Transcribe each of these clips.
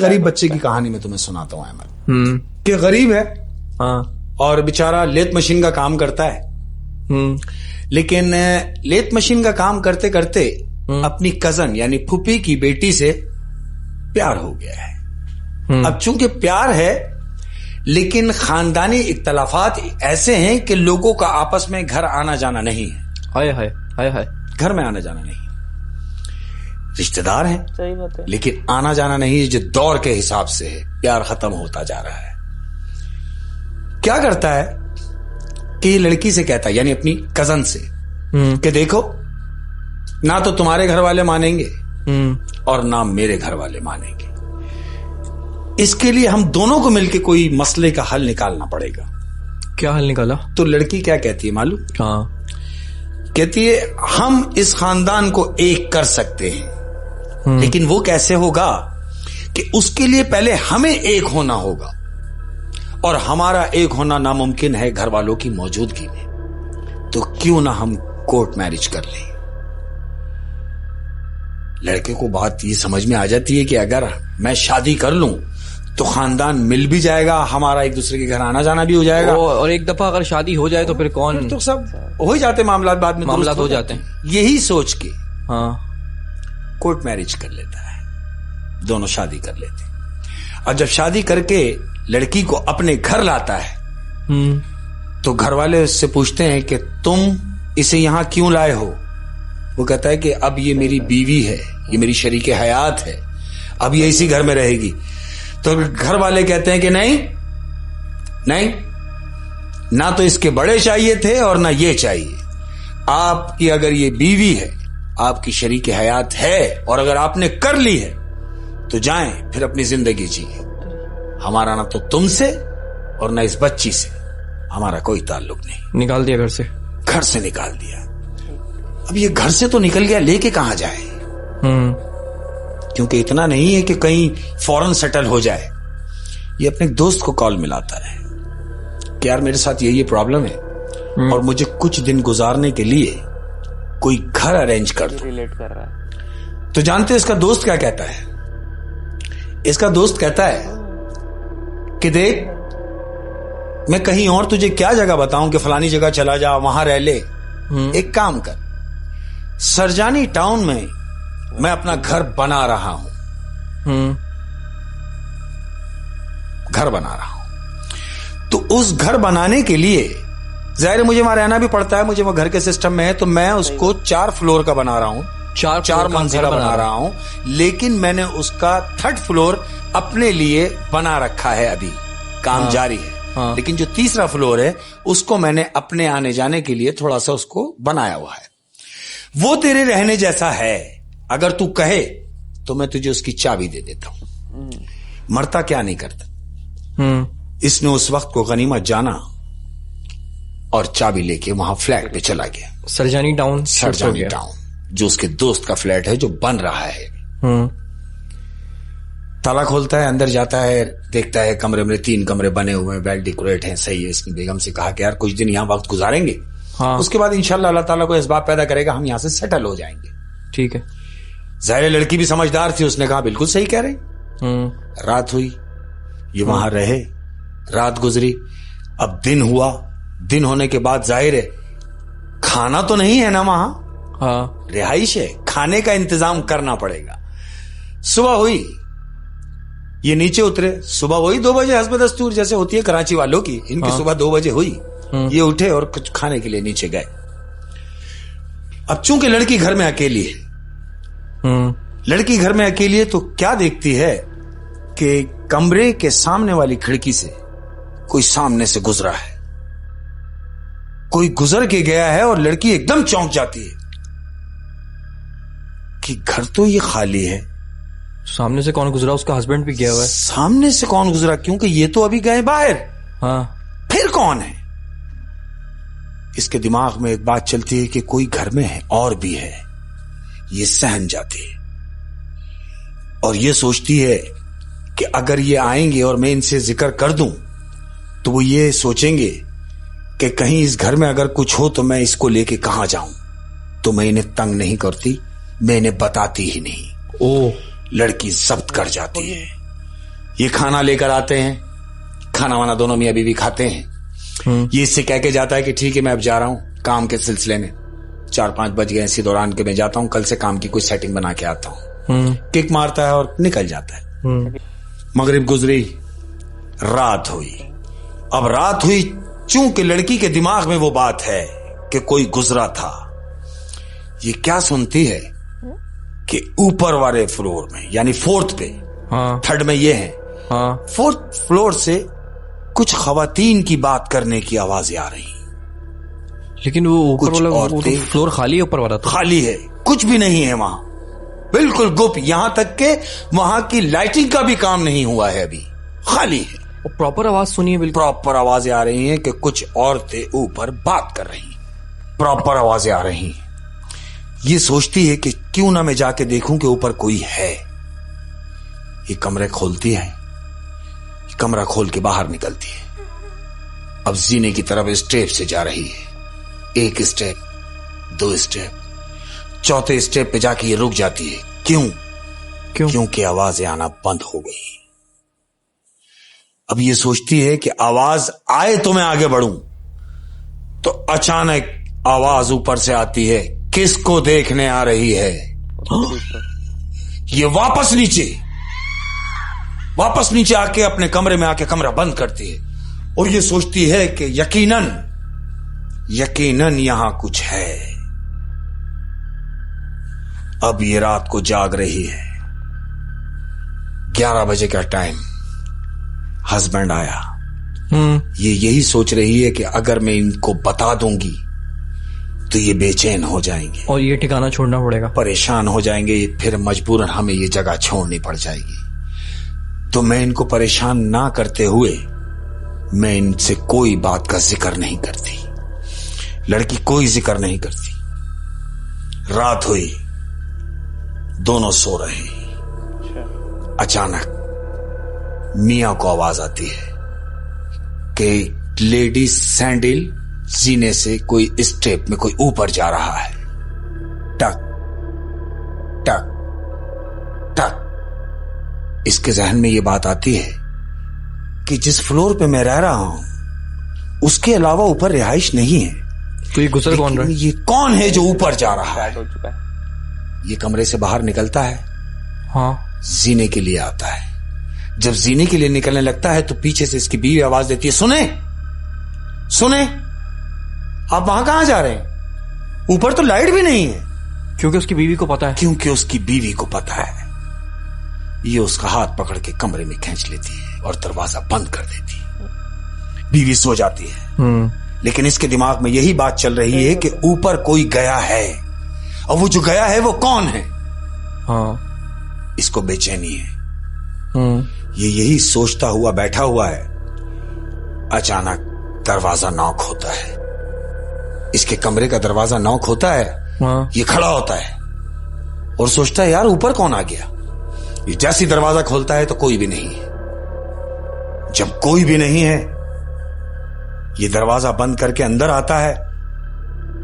गरीब बच्चे की कहानी मैं तुम्हें सुनाता हूँ अहमद, कि गरीब है और बेचारा लेथ मशीन का काम करता है, लेकिन लेथ मशीन का काम करते करते अपनी कजन यानी फूफी की बेटी से प्यार हो गया है। अब चूंकि प्यार है लेकिन खानदानी इख्तलाफात ऐसे हैं कि लोगों का आपस में घर आना जाना नहीं है। हाय हाय हाय हाय, क्या घर में आना जाना नहीं, रिश्तेदार हैं सही बात है, लेकिन आना जाना नहीं है। जो दौर के हिसाब से है, प्यार खत्म होता जा रहा है। क्या करता है कि ये लड़की से कहता है, यानी अपनी कजन से, कि देखो ना तो तुम्हारे घर वाले मानेंगे और ना मेरे घर वाले मानेंगे, इसके लिए हम दोनों को मिलकर कोई मसले का हल निकालना पड़ेगा। क्या हल निकाला? तो लड़की क्या कहती है मालूम? हाँ, कहती है हम इस खानदान को एक कर सकते हैं, लेकिन वो कैसे होगा कि उसके लिए पहले हमें एक होना होगा, और हमारा एक होना नामुमकिन है घर वालों की मौजूदगी में। तो क्यों ना हम कोर्ट मैरिज कर लें। लड़के को बात ये समझ में आ जाती है कि अगर मैं शादी कर लूं तो खानदान मिल भी जाएगा, हमारा एक दूसरे के घर आना जाना भी हो जाएगा। और एक दफा अगर शादी हो जाए तो फिर कौन, तो सब हो ही जाते मामला, बाद में मामला हो जाते हैं। यही सोच के कोर्ट मैरिज कर लेता है, दोनों शादी कर लेते हैं। और जब शादी करके लड़की को अपने घर लाता है तो घर वाले उससे पूछते हैं कि तुम इसे यहां क्यों लाए हो। वो कहता है कि अब ये मेरी बीवी है, ये मेरी शरीके हयात है, अब ये इसी घर में रहेगी। तो घर वाले कहते हैं कि नहीं नहीं, ना तो इसके बड़े चाहिए थे और ना ये चाहिए। आपकी अगर ये बीवी है, आपकी शरीके हयात है, और अगर आपने कर ली है तो जाएं फिर अपनी जिंदगी जिए। हमारा ना तो तुमसे और ना इस बच्ची से हमारा कोई ताल्लुक नहीं। निकाल दिया घर से? घर से निकाल दिया। अब ये घर से तो निकल गया, लेके कहां जाए? क्योंकि इतना नहीं है कि कहीं फौरन सेटल हो जाए। ये अपने दोस्त को कॉल मिलाता है कि यार मेरे साथ ये प्रॉब्लम है और मुझे कुछ दिन गुजारने के लिए कोई घर अरेंज कर दो। रिलेट कर रहा है। तो जानते इसका दोस्त क्या कहता है? इसका दोस्त कहता है कि देख, मैं कहीं और तुझे क्या जगह बताऊं कि फलानी जगह चला जा, वहां रह ले। एक काम कर, सरजानी टाउन में मैं अपना घर बना रहा हूं, घर बना रहा हूं। तो उस घर बनाने के लिए जाहिर है मुझे वहां रहना भी पड़ता है, मुझे वो घर के सिस्टम में है, तो मैं उसको 4 फ्लोर का बना रहा हूं, चार मंजिला बना रहा हूं। लेकिन मैंने उसका 3rd फ्लोर अपने लिए बना रखा है, अभी काम जारी है। लेकिन जो 3रा फ्लोर है उसको मैंने अपने आने जाने के लिए थोड़ा सा उसको बनाया हुआ है। वो तेरे रहने जैसा है, अगर तू कहे तो मैं तुझे उसकी चाबी दे देता हूं। मरता क्या नहीं करता। इसने उस वक्त को गनीमत जाना और चाबी लेके वहां फ्लैट पे चला गया। सरजानी टाउन जो उसके दोस्त का फ्लैट है जो बन रहा है। ताला खोलता है, अंदर जाता है, देखता है कमरे में 3 कमरे बने हुए हैं, वेल डेकोरेट हैं, सही है। इसने बेगम से कहा कि यार कुछ दिन यहां वक्त गुजारेंगे, उसके बाद इंशाल्लाह अल्लाह ताला कोई असबाब पैदा करेगा, हम यहां से सेटल हो जाएंगे। ठीक है। जाहिर लड़की भी समझदार थी, उसने कहा बिल्कुल सही कह रहे। रात हुई, ये वहां रहे, रात गुजरी, अब दिन हुआ। दिन होने के बाद जाहिर है खाना तो नहीं है ना वहां, रिहाइश है, खाने का इंतजाम करना पड़ेगा। सुबह हुई, ये नीचे उतरे। सुबह वही 2 बजे हस्ब दस्तूर जैसे होती है कराची वालों की, इनकी सुबह 2 बजे हुई। ये उठे और कुछ खाने के लिए नीचे गए। अब चूंकि लड़की घर में अकेली है, लड़की घर में अकेली है, तो क्या देखती है कि कमरे के सामने वाली खिड़की से कोई सामने से गुजरा है, कोई गुजर के गया है। और लड़की एकदम चौंक जाती है कि घर तो ये खाली है, सामने से कौन गुजरा? उसका हस्बैंड भी गया हुआ है। सामने से कौन गुजरा? क्योंकि ये तो अभी गए बाहर। फिर कौन है? इसके दिमाग में एक बात चलती है कि कोई घर में है और भी है। ये सहम जाती है और ये सोचती है कि अगर ये आएंगे और मैं इनसे जिक्र कर दूं तो वो ये सोचेंगे कि कहीं इस घर में अगर कुछ हो तो मैं इसको लेके कहां जाऊं। तो मैं इन्हें तंग नहीं करती, मैं इन्हें बताती ही नहीं। लड़की जब्त कर जाती है ये खाना लेकर आते हैं, खाना वाना दोनों मियां बीवी खाते हैं। ये इससे कह के जाता है कि ठीक है मैं अब जा रहा हूं काम के सिलसिले में, 4-5 बज गए इसी दौरान के मैं जाता हूं, कल से काम की कोई सेटिंग बना के आता हूं। किक मारता है और निकल जाता है। मगरिब गुजरी, रात हुई। अब रात हुई, चूंकि लड़की के दिमाग में वो बात है कि कोई गुजरा था, ये क्या सुनती है कि ऊपर वाले फ्लोर में यानी 4th पे, हाँ 3rd में ये है, हाँ 4th फ्लोर से कुछ खवातीन की बात करने की आवाजें आ रही। लेकिन वो ऊपर कुछ वाला वो औरतें- तो फ्लोर खाली है, ऊपर वाला तो खाली है, कुछ भी नहीं है वहां, बिल्कुल गुप्त, यहां तक के वहां की लाइटिंग का भी काम नहीं हुआ है, अभी खाली है। प्रॉपर आवाज सुनिए बिल्कुल। प्रॉपर आवाजें आ रही हैं कि कुछ औरतें ऊपर बात कर रही हैं, प्रॉपर आवाजें आ रही हैं। ये सोचती है कि क्यों ना मैं जाके देखूं कि ऊपर कोई है। ये कमरे खोलती है, ये कमरा खोल के बाहर निकलती है। अब जीने की तरफ स्टेप से जा रही है, 1 स्टेप, 2 स्टेप, 4थे स्टेप पे जाके ये रुक जाती है। क्यों? क्योंकि आवाजें आना बंद हो गई। अब ये सोचती है कि आवाज आए तो मैं आगे बढ़ूं, तो अचानक आवाज ऊपर से आती है, किसको देखने आ रही है? ये वापस नीचे आके अपने कमरे में आके कमरा बंद करती है और ये सोचती है कि यकीनन यहां कुछ है। अब ये रात को जाग रही है, 11 बजे का टाइम, हस्बैंड आया। ये यही सोच रही है कि अगर मैं इनको बता दूंगी तो ये बेचैन हो जाएंगे और ये ठिकाना छोड़ना पड़ेगा, परेशान हो जाएंगे, फिर मजबूरन हमें ये जगह छोड़नी पड़ जाएगी। तो मैं इनको परेशान ना करते हुए मैं इनसे कोई बात का जिक्र नहीं करती, लड़की कोई जिक्र नहीं करती। रात हुई, दोनों सो रहे। अचानक मियां को आवाज आती है कि लेडी सैंडल जीने से कोई स्टेप में कोई ऊपर जा रहा है। टक टक टक। इसके जहन में यह बात आती है कि जिस फ्लोर पे मैं रह रहा हूं उसके अलावा ऊपर रिहाइश नहीं है, तो ये गुजर कौन रहा है? ये कौन है जो ऊपर जा रहा है? ये कमरे से बाहर निकलता है, हाँ जीने के लिए आता है। जब जीने के लिए निकलने लगता है तो पीछे से इसकी बीवी आवाज देती है, सुने आप वहां कहां जा रहे हैं? ऊपर तो लाइट भी नहीं है। क्योंकि उसकी बीवी को पता है। क्योंकि उसकी बीवी को पता है। ये उसका हाथ पकड़ के कमरे में खींच लेती है और दरवाजा बंद कर देती है। बीवी सो जाती है, लेकिन इसके दिमाग में यही बात चल रही है कि ऊपर कोई गया है, और वो जो गया है वो कौन है? हाँ इसको बेचैनी है। ये यही सोचता हुआ बैठा हुआ है। अचानक दरवाजा नॉक होता है, इसके कमरे का दरवाजा नॉक होता है। हाँ। ये खड़ा होता है और सोचता है यार ऊपर कौन आ गया। ये जैसी दरवाजा खोलता है तो कोई भी नहीं है। जब कोई भी नहीं है, ये दरवाजा बंद करके अंदर आता है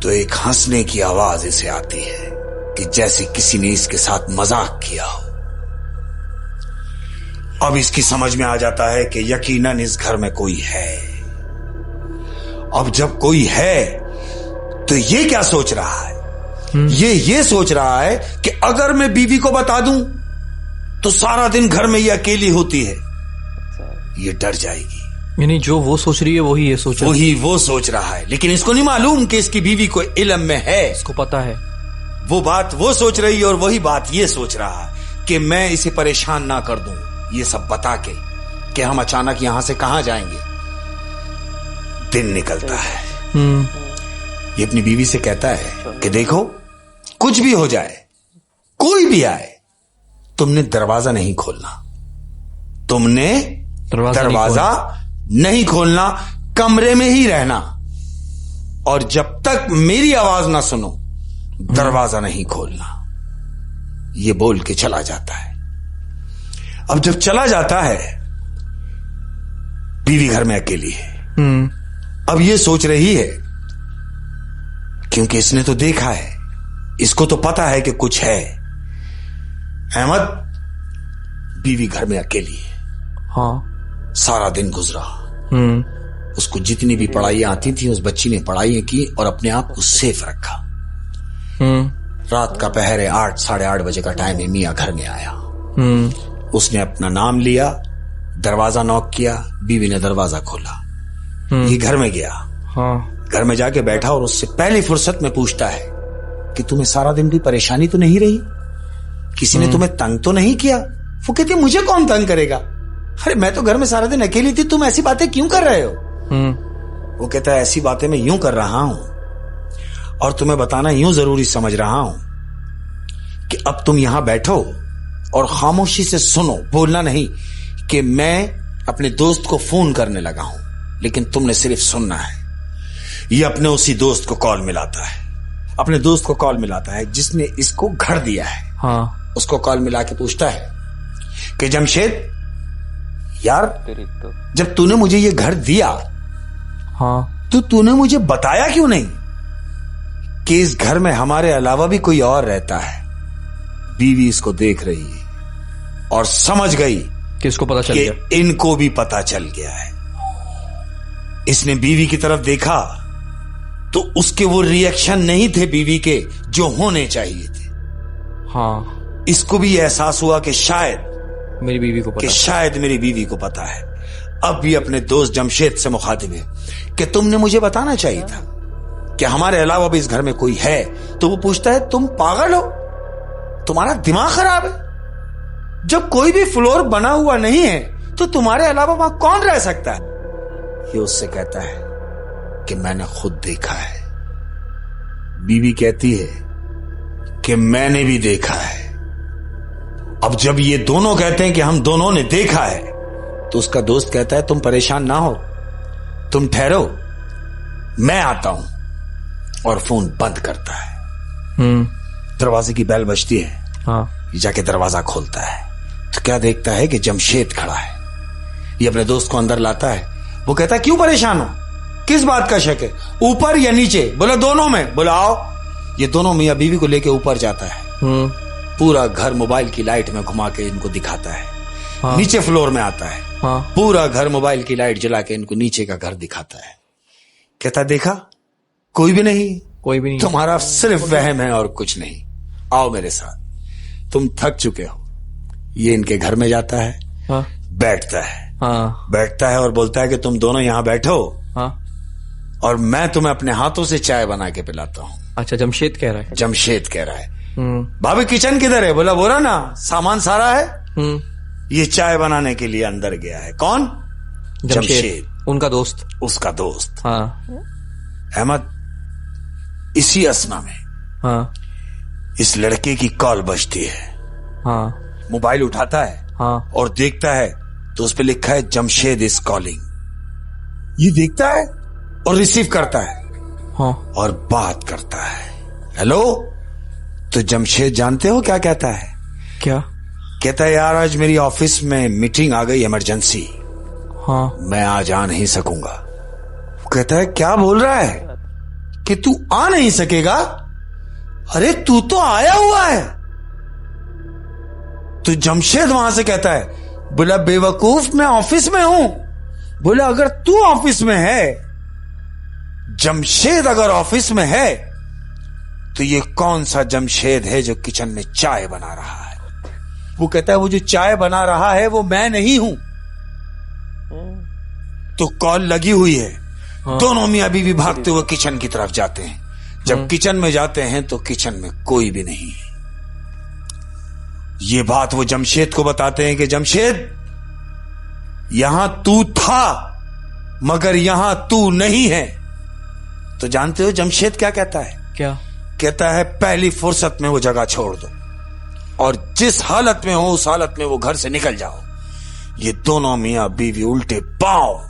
तो एक हंसने की आवाज इसे आती है कि जैसे किसी ने इसके साथ मजाक किया हो। अब इसकी समझ में आ जाता है कि यकीनन इस घर में कोई है। अब जब कोई है तो ये क्या सोच रहा है? ये सोच रहा है कि अगर मैं बीवी को बता दूं तो सारा दिन घर में ये अकेली होती है, ये डर जाएगी। यानी जो वो सोच रही है वही ये सोच रहा है। वही वो सोच रहा है, लेकिन इसको नहीं मालूम कि इसकी बीवी को इल्म में है। इसको पता है। वो बात वो सोच रही है और वही बात ये सोच रहा है कि मैं इसे परेशान ना कर दूं ये सब बता के कि हम अचानक यहां से कहां जाएंगे। दिन निकलता है। ये अपनी बीवी से कहता है कि देखो कुछ भी हो जाए, कोई भी आए, तुमने दरवाजा नहीं खोलना, तुमने दरवाजा नहीं खोलना, कमरे में ही रहना, और जब तक मेरी आवाज ना सुनो दरवाजा नहीं खोलना। ये बोल के चला जाता है। अब जब चला जाता है, बीवी घर में अकेली है। अब ये सोच रही है, क्योंकि इसने तो देखा है, इसको तो पता है कि कुछ है। अहमद, बीवी घर में अकेली है। हाँ। सारा दिन गुजरा। उसको जितनी भी पढ़ाइयां आती थी उस बच्ची ने पढ़ाइयां की और अपने आप को सेफ रखा। रात का पहर है, 8 साढ़े 8 बजे का टाइम है, मियाँ घर में आया। उसने अपना नाम लिया, दरवाजा नॉक किया, बीवी ने दरवाजा खोला। ये घर में गया। हाँ। घर में जाके बैठा और उससे पहली फुर्सत में पूछता है कि तुम्हें सारा दिन कोई परेशानी तो नहीं रही, किसी ने तुम्हें तंग तो नहीं किया? वो कहती है मुझे कौन तंग करेगा, अरे मैं तो घर में सारा दिन अकेली थी, तुम ऐसी बातें क्यों कर रहे हो? वो कहता है ऐसी बातें मैं यूं कर रहा हूं और तुम्हें बताना यूं जरूरी समझ रहा हूं कि अब तुम यहां बैठो और खामोशी से सुनो, बोलना नहीं कि मैं अपने दोस्त को फोन करने लगा हूं, लेकिन तुमने सिर्फ सुनना है। ये अपने उसी दोस्त को कॉल मिलाता है, अपने दोस्त को कॉल मिलाता है जिसने इसको घर दिया है। हाँ। उसको कॉल मिला के पूछता है कि जमशेद यार, जब तूने मुझे ये घर दिया, हाँ, तो तूने मुझे बताया क्यों नहीं कि इस घर में हमारे अलावा भी कोई और रहता है? बीवी इसको देख रही है और समझ गई कि इसको पता चल कि गया, इनको भी पता चल गया है। इसने बीवी की तरफ देखा तो उसके वो रिएक्शन नहीं थे बीवी के जो होने चाहिए थे। हाँ। इसको भी एहसास हुआ कि शायद मेरी बीवी को पता, मेरी बीवी को पता है। अब भी अपने दोस्त जमशेद से मुखातिब है कि तुमने मुझे बताना चाहिए था कि हमारे अलावा भी इस घर में कोई है। तो वो पूछता है तुम पागल हो, तुम्हारा दिमाग खराब है? जब कोई भी फ्लोर बना हुआ नहीं है तो तुम्हारे अलावा वहां कौन रह सकता है? ये उससे कहता है कि मैंने खुद देखा है। बीवी कहती है कि मैंने भी देखा है। अब जब ये दोनों कहते हैं कि हम दोनों ने देखा है तो उसका दोस्त कहता है तुम परेशान ना हो, तुम ठहरो, मैं आता हूं, और फोन बंद करता है। दरवाजे की बेल बजती है। हाँ। ये जाके दरवाजा खोलता है तो क्या देखता है कि जमशेद खड़ा है। ये अपने दोस्त को अंदर लाता है। वो कहता है क्यों परेशान हो, किस बात का शक है, ऊपर या नीचे? बोला दोनों में। बोला आओ। ये दोनों मियां बीवी को लेके ऊपर जाता है। पूरा घर मोबाइल की लाइट में घुमा के इनको दिखाता है। हाँ। नीचे फ्लोर में आता है। हाँ। पूरा घर मोबाइल की लाइट जला के इनको नीचे का घर दिखाता है। कहता देखा, कोई भी नहीं, तुम्हारा सिर्फ वहम है और कुछ नहीं, आओ मेरे साथ, तुम थक चुके हो। ये इनके घर में जाता है। हाँ। बैठता है। हाँ। बैठता है और बोलता है कि तुम दोनों यहां बैठो। हाँ। और मैं तुम्हें अपने हाथों से चाय बना के पिलाता हूं। अच्छा, जमशेद कह रहा है। जमशेद कह रहा है। भाभी किचन किधर है? बोला ना सामान सारा है। ये चाय बनाने के लिए अंदर गया है। कौन? जमशेद, उनका दोस्त, उसका दोस्त। हाँ। अहमद, इसी अस्मा में हाँ। इस लड़के की कॉल बजती है। हाँ। मोबाइल उठाता है। हाँ। और देखता है तो उस पे लिखा है जमशेद इज कॉलिंग। ये देखता है और रिसीव करता है। हाँ। और बात करता है। हेलो। तो जमशेद जानते हो क्या कहता है? क्या कहता है? यार आज मेरी ऑफिस में मीटिंग आ गई, इमरजेंसी। हाँ। मैं आज आ नहीं सकूंगा। वो कहता है क्या बोल रहा है कि तू आ नहीं सकेगा? अरे तू तो आया हुआ है। तो जमशेद वहां से कहता है, बोला बेवकूफ, मैं ऑफिस में हूं। बोला अगर तू ऑफिस में है, जमशेद अगर ऑफिस में है, तो ये कौन सा जमशेद है जो किचन में चाय बना रहा है? वो कहता है वो जो चाय बना रहा है वो मैं नहीं हूं। तो कॉल लगी हुई है। हाँ। दोनों मियां बीवी भागते हुए किचन की तरफ जाते हैं। जब किचन में जाते हैं तो किचन में कोई भी नहीं है। ये बात वो जमशेद को बताते हैं कि जमशेद, यहां तू था मगर यहां तू नहीं है। तो जानते हो जमशेद क्या कहता है? क्या कहता है? पहली फुर्सत में वो जगह छोड़ दो और जिस हालत में हो उस हालत में वो घर से निकल जाओ। ये दोनों मियां बीवी उल्टे पांव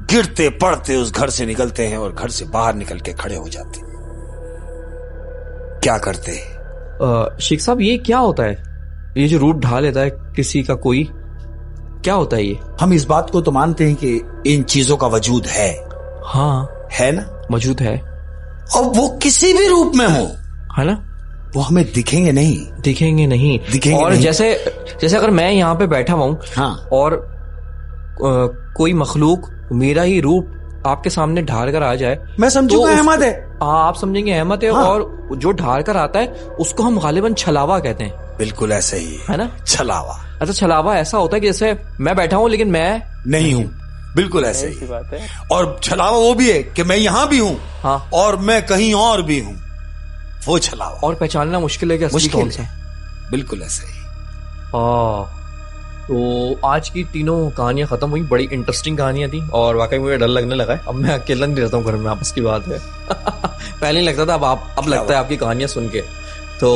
गिरते पड़ते उस घर से निकलते हैं और घर से बाहर निकल के खड़े हो जाते हैं। क्या करते हैं? शेख साहब, ये क्या होता है? ये जो रूट ढा लेता है किसी का कोई, क्या होता है ये? हम इस बात को तो मानते हैं कि इन चीजों का वजूद है। हाँ, है ना? मौजूद है। और वो किसी भी रूप में हो, है ना? वो हमें दिखेंगे नहीं। और नहीं। जैसे अगर मैं यहाँ पे बैठा हुआ हूँ, हाँ। और कोई मखलूक मेरा ही रूप आपके सामने ढाल कर आ जाए, मैं समझूंगा अहमद है। आप समझेंगे अहमद है। हाँ। और जो ढाल कर आता है उसको हम गालिबन छलावा कहते हैं। बिल्कुल ऐसे ही है ना? छलावा। अच्छा, छलावा ऐसा होता है कि जैसे मैं बैठा हूं लेकिन मैं नहीं हूं, बिल्कुल ऐसे ऐसी ही। बात है। और छलावा वो भी है कि मैं यहां भी हूं हाँ। और मैं कहीं और भी हूं, वो छलावा। और पहचानना मुश्किल है कि असली मुश्किल कौन सा है, बिल्कुल ऐसे ही। तो आज की तीनों कहानियां खत्म हुई, बड़ी इंटरेस्टिंग कहानियां थी और वाकई मुझे डर लगने लगा है। अब मैं अकेला नहीं रहता हूँ घर में, आपस की बात है। पहले नहीं लगता था, अब लगता है आपकी कहानियां सुन के। तो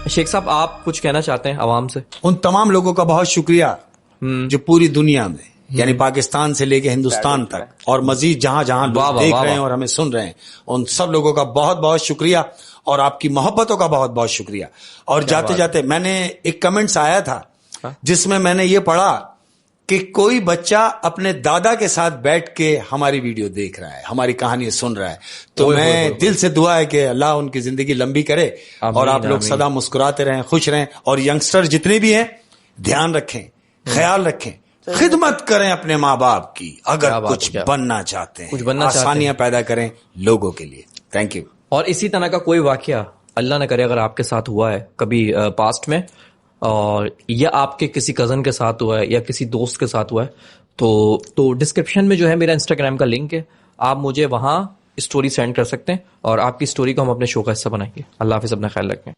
शेख साहब, आप कुछ कहना चाहते हैं आवाम से? उन तमाम लोगों का बहुत शुक्रिया जो पूरी दुनिया में, यानी पाकिस्तान से लेके हिंदुस्तान तक और मजीद जहां जहां लोग देख रहे हैं और हमें सुन रहे हैं, उन सब लोगों का बहुत बहुत शुक्रिया और आपकी मोहब्बतों का बहुत बहुत शुक्रिया। और जाते जाते मैंने एक कमेंट्स आया था जिसमें मैंने ये पढ़ा कि कोई बच्चा अपने दादा के साथ बैठ के हमारी वीडियो देख रहा है, हमारी कहानी सुन रहा है। तो मैं दिल से दुआ है कि अल्लाह उनकी जिंदगी लंबी करे और आप लोग सदा मुस्कुराते रहें, खुश रहें। और यंगस्टर जितने भी हैं, ध्यान रखें, ख्याल रखें, खिदमत करें अपने माँ बाप की। अगर कुछ बनना चाहते हैं, कुछ आसानियां पैदा करें लोगों के लिए। Thank you. और इसी तरह का कोई वाकया अल्लाह न करे अगर आपके साथ हुआ है कभी पास्ट में, और या आपके किसी कजन के साथ हुआ है या किसी दोस्त के साथ हुआ है, तो डिस्क्रिप्शन में जो है मेरा इंस्टाग्राम का लिंक है, आप मुझे वहां स्टोरी सेंड कर सकते हैं और आपकी स्टोरी को हम अपने शो का हिस्सा बनाएंगे। अल्लाह हाफिज, अपना ख्याल रखें।